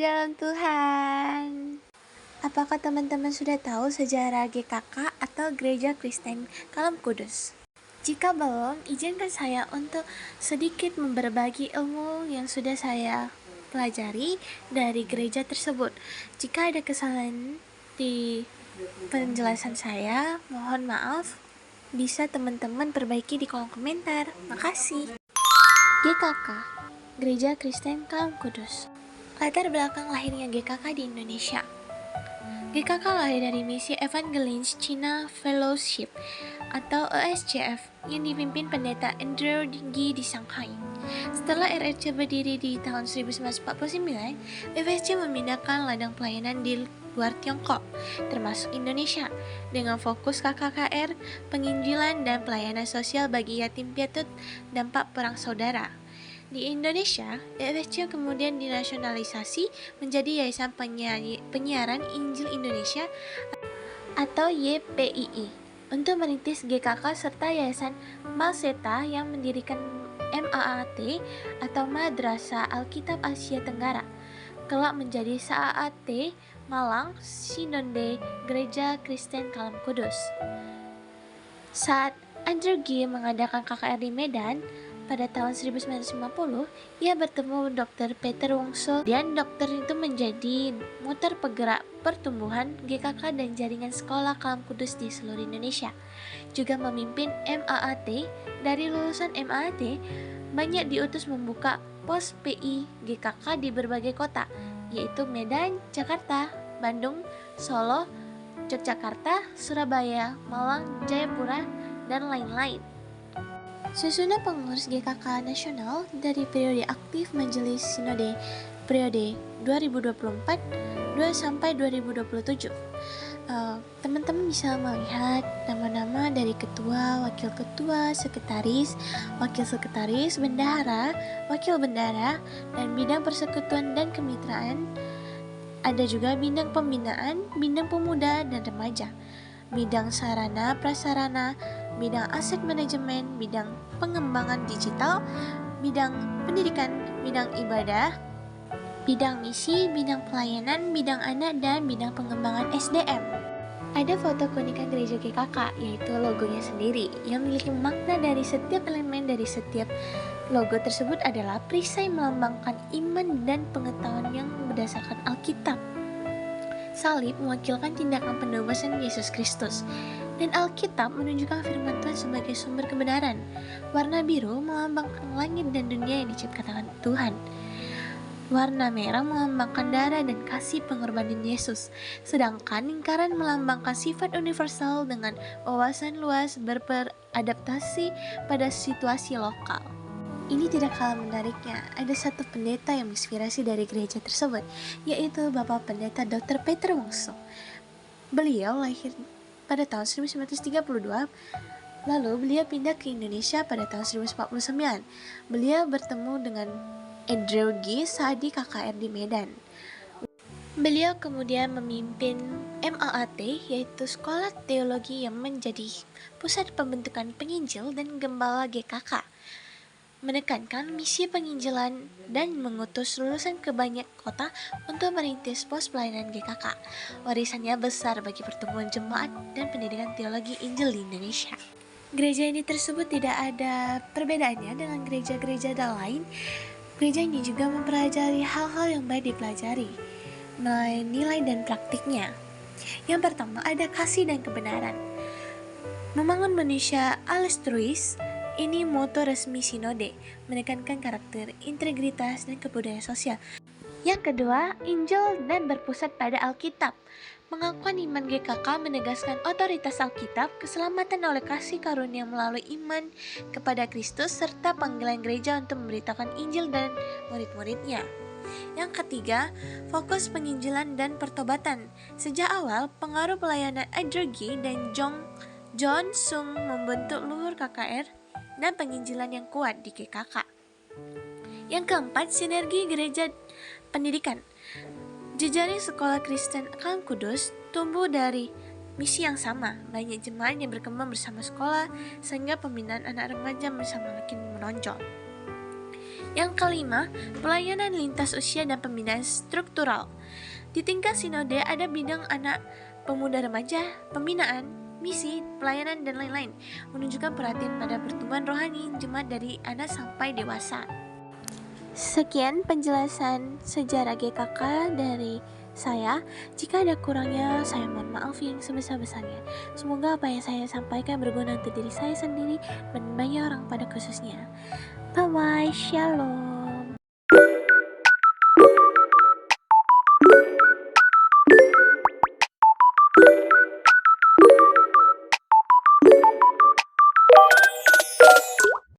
dalam Tuhan. Apakah teman-teman sudah tahu sejarah GKK atau Gereja Kristen Kalam Kudus? Jika belum, izinkan saya untuk sedikit berbagi ilmu yang sudah saya pelajari dari gereja tersebut. Jika ada kesalahan di penjelasan saya, mohon maaf. Bisa teman-teman perbaiki di kolom komentar. Makasih. GKK, Gereja Kristen Kalam Kudus. Latar belakang lahirnya GKK di Indonesia. GKK lahir dari misi Evangelis China Fellowship atau ESCF yang dipimpin pendeta Andrew Gi di Shanghai. Setelah RRC berdiri di tahun 1949, FSC memindahkan ladang pelayanan di luar Tiongkok, termasuk Indonesia, dengan fokus KKKR, penginjilan dan pelayanan sosial bagi yatim piatu dampak perang saudara. Di Indonesia, EFSC kemudian dinasionalisasi menjadi Yayasan Penyiaran Injil Indonesia atau YPII untuk merintis GKK serta Yayasan Malseta yang mendirikan MAAT atau Madrasah Alkitab Asia Tenggara, kelak menjadi SAAT Malang Sinode Gereja Kristen Kalam Kudus. Saat Andrew Gi mengadakan KKR di Medan, pada tahun 1950, ia bertemu Dr. Peter Wongso dan dokter itu menjadi motor penggerak pertumbuhan GKK dan jaringan sekolah Kalam Kudus di seluruh Indonesia. Juga memimpin MAAT. Dari lulusan MAAT, banyak diutus membuka pos PI GKK di berbagai kota, yaitu Medan, Jakarta, Bandung, Solo, Yogyakarta, Surabaya, Malang, Jayapura, dan lain-lain. Susunan pengurus GKK nasional dari periode aktif Majelis Sinode periode 2024 sampai 2027. Teman-teman bisa melihat nama-nama dari ketua, wakil ketua, sekretaris, wakil sekretaris, bendahara, wakil bendahara, dan bidang persekutuan dan kemitraan. Ada juga bidang pembinaan, bidang pemuda dan remaja, bidang sarana prasarana, bidang aset manajemen, bidang pengembangan digital, bidang pendidikan, bidang ibadah, bidang misi, bidang pelayanan, bidang anak, dan bidang pengembangan SDM. Ada foto keunikan gereja GKK, yaitu logonya sendiri, yang memiliki makna dari setiap elemen dari setiap logo tersebut adalah perisai melambangkan iman dan pengetahuan yang berdasarkan Alkitab. Salib mewakilkan tindakan penebusan Yesus Kristus, dan Alkitab menunjukkan firman Tuhan sebagai sumber kebenaran. Warna biru melambangkan langit dan dunia yang diciptakan Tuhan. Warna merah melambangkan darah dan kasih pengorbanan Yesus, sedangkan lingkaran melambangkan sifat universal dengan wawasan luas beradaptasi pada situasi lokal. Ini tidak kalah menariknya, ada satu pendeta yang menginspirasi dari gereja tersebut, yaitu Bapak Pendeta Dr. Peter Wongso. Beliau lahir pada tahun 1932, lalu beliau pindah ke Indonesia pada tahun 1949. Beliau bertemu dengan Andrew Gi saat di KKR di Medan. Beliau kemudian memimpin MAAT, yaitu Sekolah Teologi yang menjadi pusat pembentukan penginjil dan gembala GKK, menekankan misi penginjilan dan mengutus lulusan ke banyak kota untuk merintis pos pelayanan GKK. Warisannya besar bagi pertumbuhan jemaat dan pendidikan teologi Injil di Indonesia. Gereja ini tersebut tidak ada perbedaannya dengan gereja-gereja lain. Gereja ini juga mempelajari hal-hal yang baik dipelajari, nilai dan praktiknya. Yang pertama ada kasih dan kebenaran. Membangun manusia altruis. Ini moto resmi sinode, menekankan karakter, integritas, dan kebudayaan sosial. Yang kedua, Injil dan berpusat pada Alkitab. Pengakuan iman GKK menegaskan otoritas Alkitab, keselamatan oleh kasih karunia melalui iman kepada Kristus, serta panggilan gereja untuk memberitakan Injil dan murid-muridnya. Yang ketiga, fokus penginjilan dan pertobatan. Sejak awal, pengaruh pelayanan Andrew Gi dan John Sung membentuk luhur KKR dan penginjilan yang kuat di GKK. Yang keempat, sinergi gereja pendidikan. Jejaring sekolah Kristen Kalam Kudus tumbuh dari misi yang sama, banyak jemaat yang berkembang bersama sekolah, sehingga pembinaan anak remaja bersama makin menonjol. Yang kelima, pelayanan lintas usia dan pembinaan struktural. Di tingkat sinode ada bidang anak, pemuda remaja, pembinaan, misi, pelayanan, dan lain-lain, menunjukkan perhatian pada pertumbuhan rohani jemaat dari anak sampai dewasa. Sekian penjelasan sejarah GKK dari saya. Jika ada kurangnya, saya mohon maaf yang sebesar-besarnya. Semoga apa yang saya sampaikan berguna untuk diri saya sendiri dan banyak orang pada khususnya. Bye-bye, shalom.